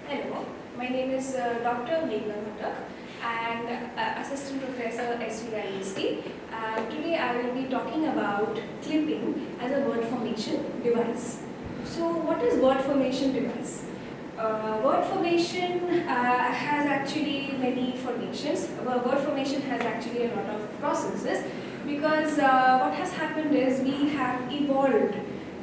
Hello, my name is Dr. Meghna Ghatak and Assistant Professor SVIST. Today I will be talking about clipping as a word formation device. So what is word formation device? Word formation has actually many formations. Word formation has actually a lot of processes because what has happened is we have evolved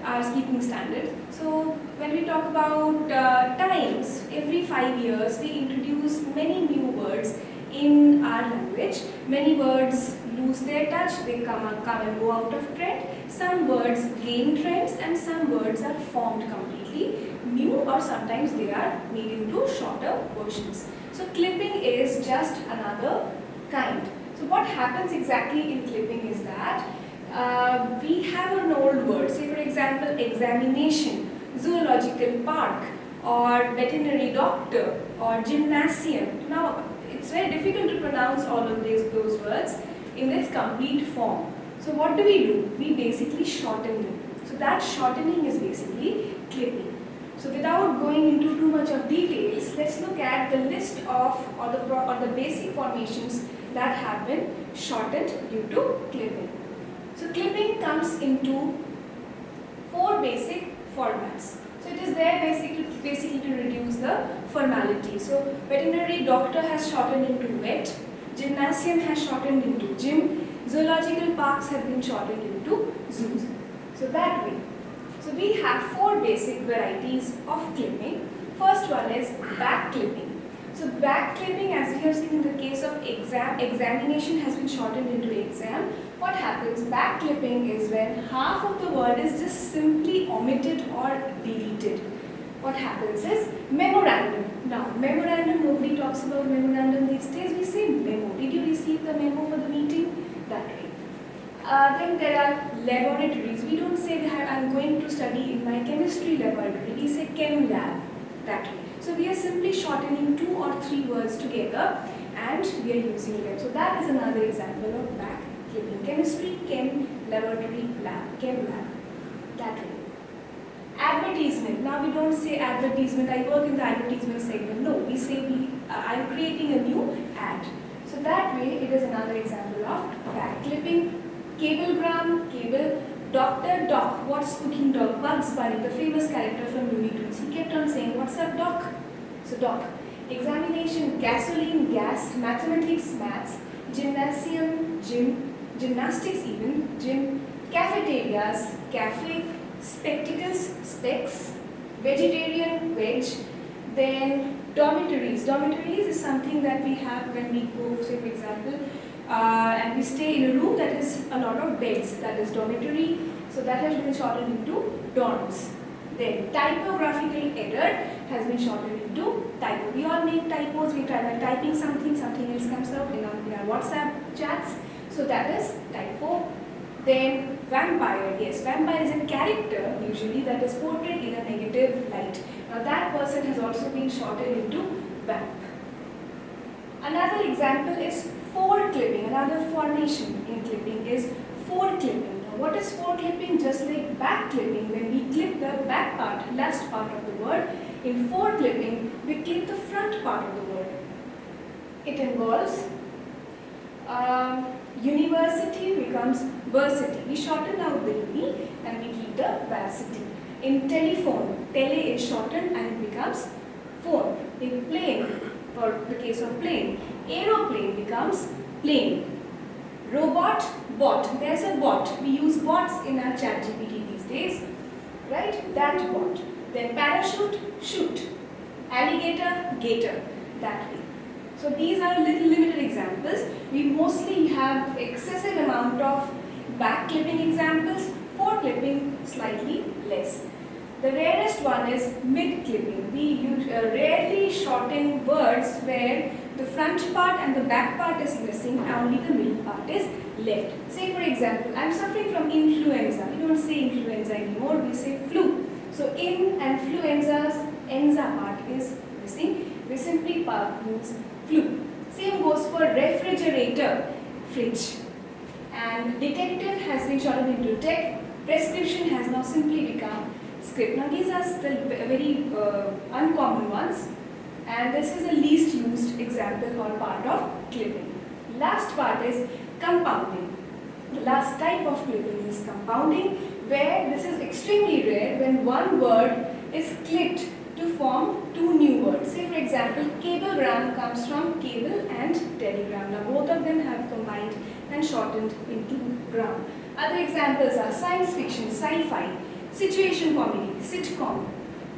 our speaking standards. So when we talk about times, every 5 years we introduce many new words in our language. Many words lose their touch, they come and go out of trend. Some words gain trends and some words are formed completely new, or sometimes they are made into shorter versions. So clipping is just another kind. So what happens exactly in clipping is that we have an old word, say for example examination, zoological park, or veterinary doctor, or gymnasium. Now it's very difficult to pronounce all of those words in its complete form. So what do? We basically shorten them. So that shortening is basically clipping. So without going into too much of details, let's look at the list of or the basic formations that have been shortened due to clipping. So clipping comes into 4 basic formats. So it is there basically to reduce the formality. So veterinary doctor has shortened into vet, gymnasium has shortened into gym, zoological parks have been shortened into zoos. So that way. So we have 4 basic varieties of clipping. First one is back clipping. So back clipping, as we have seen in the case of examination has been shortened into exam. What happens? Back clipping is when half of the word is just simply omitted or deleted. What happens is memorandum. Now memorandum, nobody talks about memorandum these days, we say memo. Did you receive the memo for the meeting? That way. Then there are laboratories. We don't say that I'm going to study in my chemistry laboratory, we say chem lab. That way. So we are simply shortening 2 or 3 words together and we are using them. So that is another example of back clipping. Chemistry, chem, laboratory, lab, chem lab. That way. Advertisement. Now we don't say advertisement, I work in the advertisement segment. No, we say I'm creating a new ad. So that way it is another example of back clipping. Cablegram, cable. Doctor, Doc, what's cooking dog? Bugs Bunny, the famous character from Looney Tunes. He kept on saying, what's up, Doc? So, Doc. Examination, gasoline, gas, mathematics, maths, gymnasium, gym, gymnastics even, gym, cafeterias, cafe, spectacles, specs, vegetarian, veg, then dormitories. Dormitories is something that we have when we go, say for example, and we stay in a room that is a lot of beds, that is dormitory. So that has been shortened into dorms. Then typographical error has been shortened into typo. We all make typos, we try by typing something else comes out in our WhatsApp chats. So that is typo. Then vampire, yes, vampire is a character usually that is portrayed in a negative light. Now that person has also been shortened into vamp. Another example is fore clipping. Another formation in clipping is fore clipping. Now what is fore clipping? Just like back clipping, when we clip the back part, last part of the word, in fore clipping we clip the front part of the word. It involves university becomes versity. We shorten out the uni and we keep the varsity. In telephone, tele is shortened and it becomes phone. In plane, for the case of plane, aeroplane becomes plane. Robot, bot. There's a bot. We use bots in our chat GPT these days. Right? That bot. Then parachute, shoot. Alligator, gator. That way. So these are little limited examples. We mostly have excessive amount of back clipping examples, fore clipping slightly less. The rarest one is mid clipping. We rarely shorten words where the front part and the back part is missing, only the middle part is left. Say for example, I am suffering from influenza. We don't say influenza anymore, we say flu. So in and fluenza's enza part is missing. We simply use flu. Same goes for refrigerator, fridge. And detective has been shortened into tech. Prescription has now simply become script. Now these are still very uncommon ones, and this is the least used example or part of clipping. Last part is compounding. The last type of clipping is compounding, where this is extremely rare when one word is clipped to form two new words. Say for example, cablegram comes from cable and telegram. Now both of them have combined and shortened into gram. Other examples are science fiction, sci-fi, situation comedy, sitcom.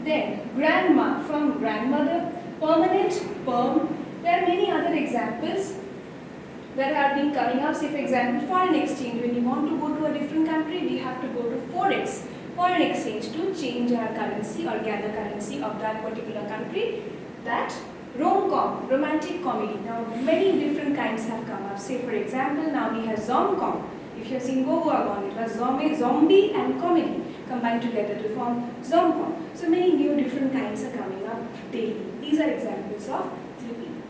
Then grandma from grandmother, permanent, perm. There are many other examples that have been coming up. Say for example, foreign exchange. When you want to go to a different country, we have to go to forex, foreign exchange, to change our currency or gather currency of that particular country. That rom-com, romantic comedy. Now many different kinds have come up. Say for example, now we have zom-com. If you have seen Go Go Gone, it was zombie and comedy combined together to form zom-com. So many new different kinds are coming up daily. These are examples of clipping.